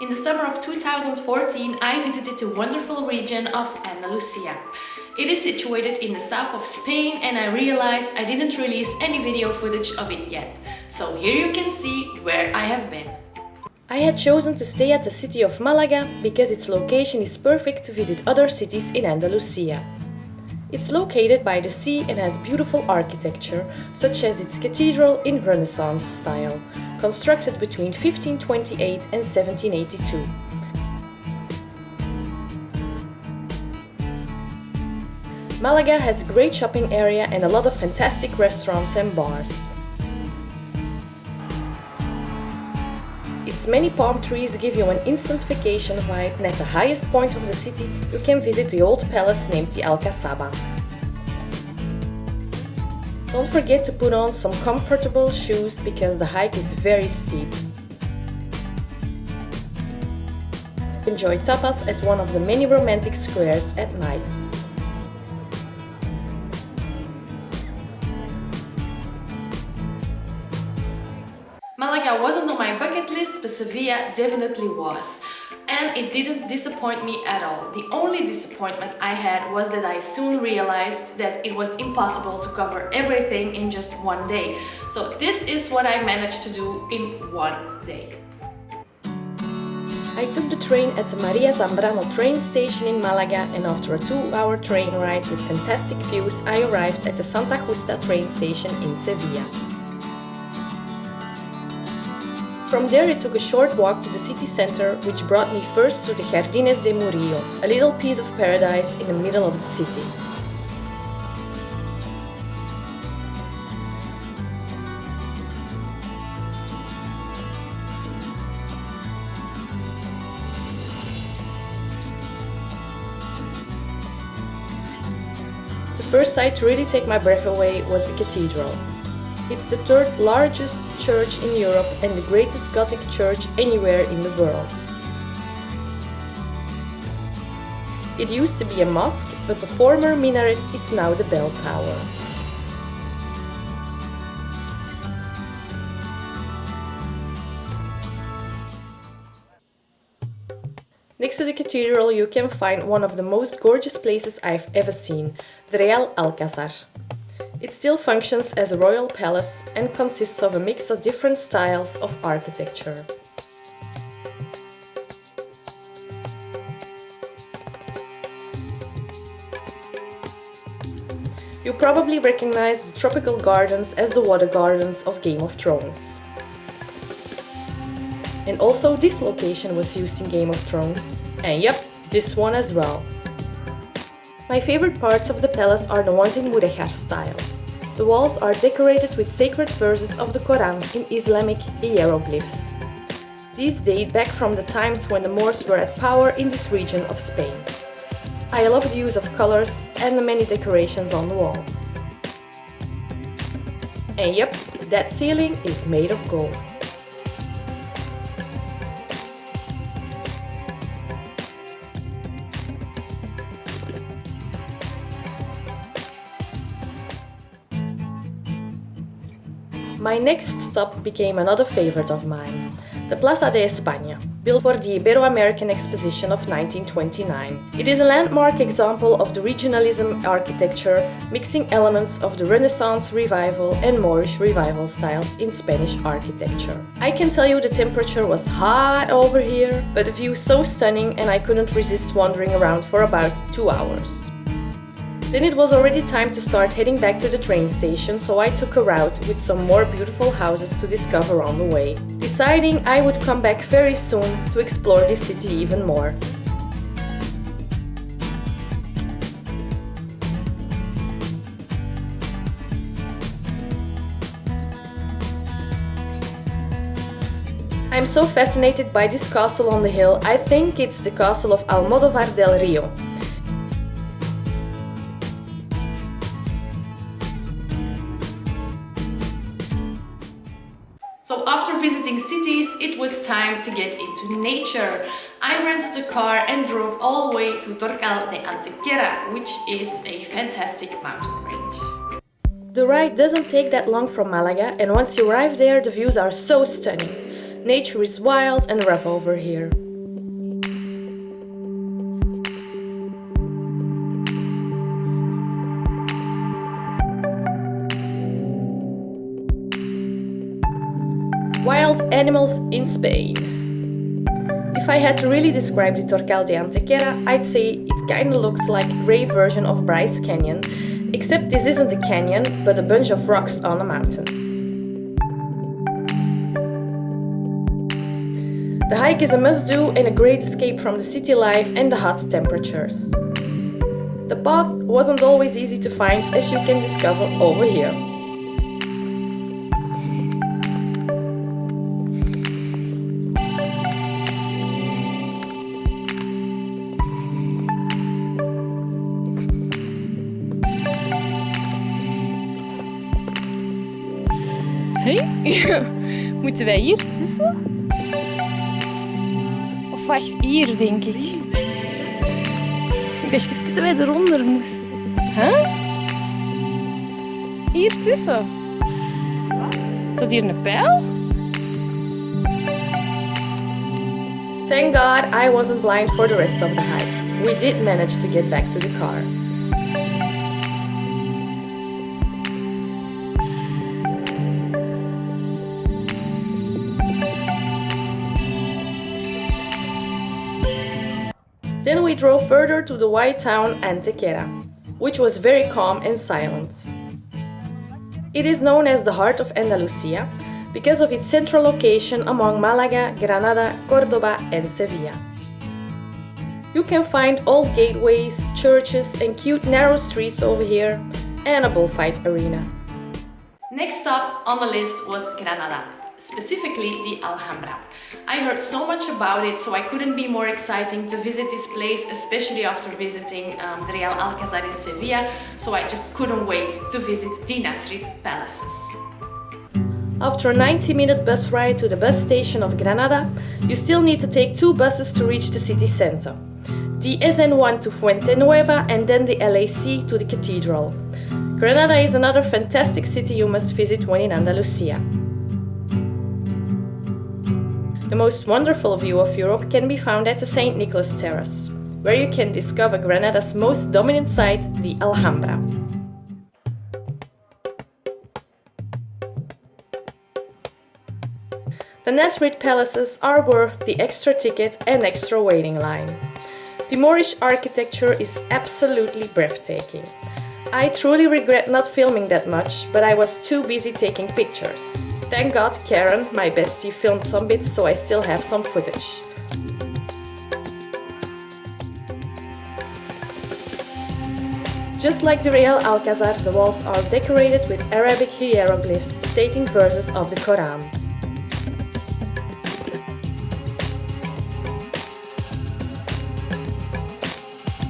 In the summer of 2014, I visited the wonderful region of Andalusia. It is situated in the south of Spain and I realized I didn't release any video footage of it yet. So here you can see where I have been. I had chosen to stay at the city of Malaga because its location is perfect to visit other cities in Andalusia. It's located by the sea and has beautiful architecture, such as its cathedral in Renaissance style, constructed between 1528 and 1782. Malaga has a great shopping area and a lot of fantastic restaurants and bars. Its many palm trees give you an instant vacation vibe, and at the highest point of the city you can visit the old palace named the Alcazaba. Don't forget to put on some comfortable shoes because the hike is very steep. Enjoy tapas at one of the many romantic squares at night. Malaga wasn't on my bucket list, but Seville definitely was. And it didn't disappoint me at all. The only disappointment I had was that I soon realized that it was impossible to cover everything in just one day. So this is what I managed to do in one day. I took the train at the Maria Zambrano train station in Malaga, and after a 2-hour train ride with fantastic views, I arrived at the Santa Justa train station in Seville. From there I took a short walk to the city center, which brought me first to the Jardines de Murillo, a little piece of paradise in the middle of the city. The first sight to really take my breath away was the cathedral. It's the third largest church in Europe and the greatest Gothic church anywhere in the world. It used to be a mosque, but the former minaret is now the bell tower. Next to the cathedral you can find one of the most gorgeous places I've ever seen, the Real Alcázar. It still functions as a royal palace and consists of a mix of different styles of architecture. You probably recognize the tropical gardens as the water gardens of Game of Thrones. And also this location was used in Game of Thrones. And yep, this one as well. My favorite parts of the palace are the ones in Mudéjar style. The walls are decorated with sacred verses of the Quran in Islamic hieroglyphs. These date back from the times when the Moors were at power in this region of Spain. I love the use of colors and the many decorations on the walls. And yep, that ceiling is made of gold. My next stop became another favorite of mine, the Plaza de España, built for the Ibero-American Exposition of 1929. It is a landmark example of the regionalism architecture, mixing elements of the Renaissance Revival and Moorish Revival styles in Spanish architecture. I can tell you the temperature was hot over here, but the view so stunning and I couldn't resist wandering around for about 2 hours. Then it was already time to start heading back to the train station, so I took a route with some more beautiful houses to discover on the way, deciding I would come back very soon to explore this city even more. I'm so fascinated by this castle on the hill. I think it's the castle of Almodóvar del Río. So after visiting cities, it was time to get into nature. I rented a car and drove all the way to Torcal de Antequera, which is a fantastic mountain range. The ride doesn't take that long from Malaga, and once you arrive there, the views are so stunning. Nature is wild and rough over here. animals in Spain. If I had to really describe the Torcal de Antequera, I'd say it kinda looks like a grey version of Bryce Canyon, except this isn't a canyon, but a bunch of rocks on a mountain. The hike is a must-do and a great escape from the city life and the hot temperatures. The path wasn't always easy to find, as you can discover over here. Moeten wij hier tussen? Of wacht, hier denk ik. Ik dacht even dat wij eronder moesten. Huh? Hier tussen? Staat hier een pijl? Thank God I wasn't blind for the rest of the hike. We did manage to get back to the car. Then we drove further to the white town Antequera, which was very calm and silent. It is known as the heart of Andalusia because of its central location among Malaga, Granada, Córdoba and Seville. You can find old gateways, churches and cute narrow streets over here, and a bullfight arena. Next stop on the list was Granada, specifically the Alhambra. I heard so much about it, so I couldn't be more exciting to visit this place, especially after visiting the Real Alcázar in Seville, so I just couldn't wait to visit the Nasrid palaces. After a 90-minute bus ride to the bus station of Granada, you still need to take 2 buses to reach the city center. The SN1 to Fuente Nueva and then the LAC to the cathedral. Granada is another fantastic city you must visit when in Andalusia. The most wonderful view of Europe can be found at the St. Nicholas Terrace, where you can discover Granada's most dominant site, the Alhambra. The Nasrid palaces are worth the extra ticket and extra waiting line. The Moorish architecture is absolutely breathtaking. I truly regret not filming that much, but I was too busy taking pictures. Thank God Karen, my bestie, filmed some bits, so I still have some footage. Just like the Real Alcázar, the walls are decorated with Arabic hieroglyphs stating verses of the Quran.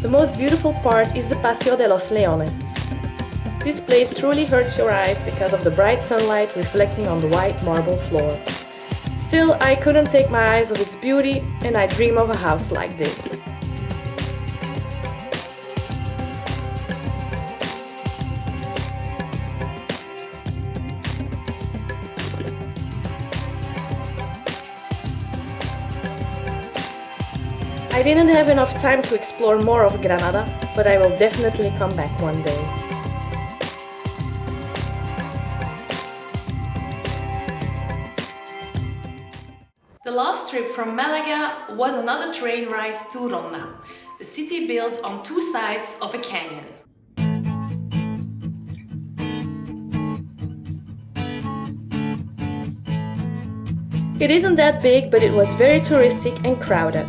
The most beautiful part is the Paseo de los Leones. This place truly hurts your eyes because of the bright sunlight reflecting on the white marble floor. Still, I couldn't take my eyes off its beauty, and I dream of a house like this. I didn't have enough time to explore more of Granada, but I will definitely come back one day. The last trip from Malaga was another train ride to Ronda, the city built on 2 sides of a canyon. It isn't that big, but it was very touristic and crowded.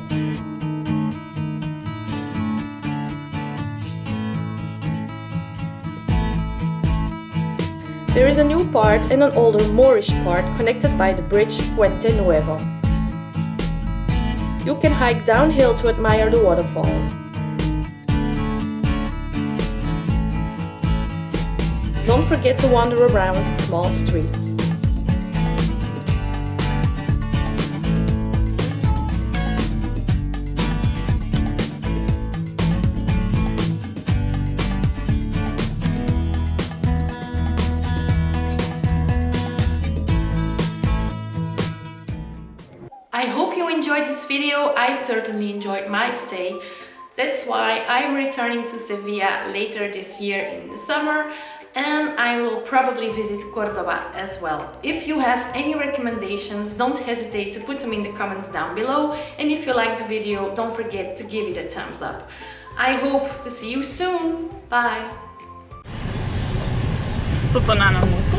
There is a new part and an older Moorish part connected by the bridge Puente Nuevo. You can hike downhill to admire the waterfall. Don't forget to wander around the small streets. I hope you enjoyed this video. I certainly enjoyed my stay. That's why I'm returning to Seville later this year in the summer. and I will probably visit Cordoba as well. If you have any recommendations, don't hesitate to put them in the comments down below, and if you like the video, don't forget to give it a thumbs up. I hope to see you soon. Bye! Zit er aan een auto?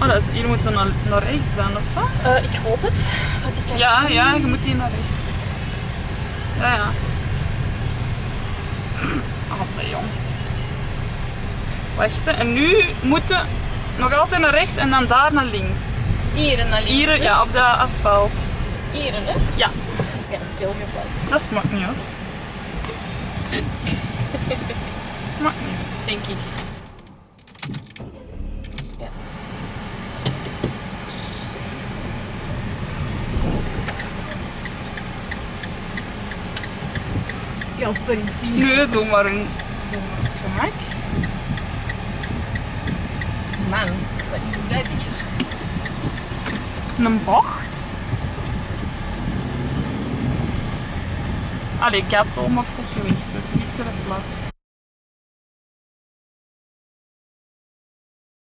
Oh, dat is, hier moeten we naar rechts dan, of wat? Ik hoop het. Want ik heb... Ja, je moet hier naar rechts. Ja. Allee, jong. Wacht, hè. En nu moeten we nog altijd naar rechts en dan daar naar links. Hier naar links. Hier, ja, op de asfalt. Hier, hè? Ja. Ja, stilgevallen. Dat maakt niet uit. Maakt niet. Denk ik. Ja. Ja, sorry, ik zie je. Nee, doe maar een gemak. Man, wat is dat hier? Een bocht. Allee, ik had het al mocht dat geweest, dus iets er plat.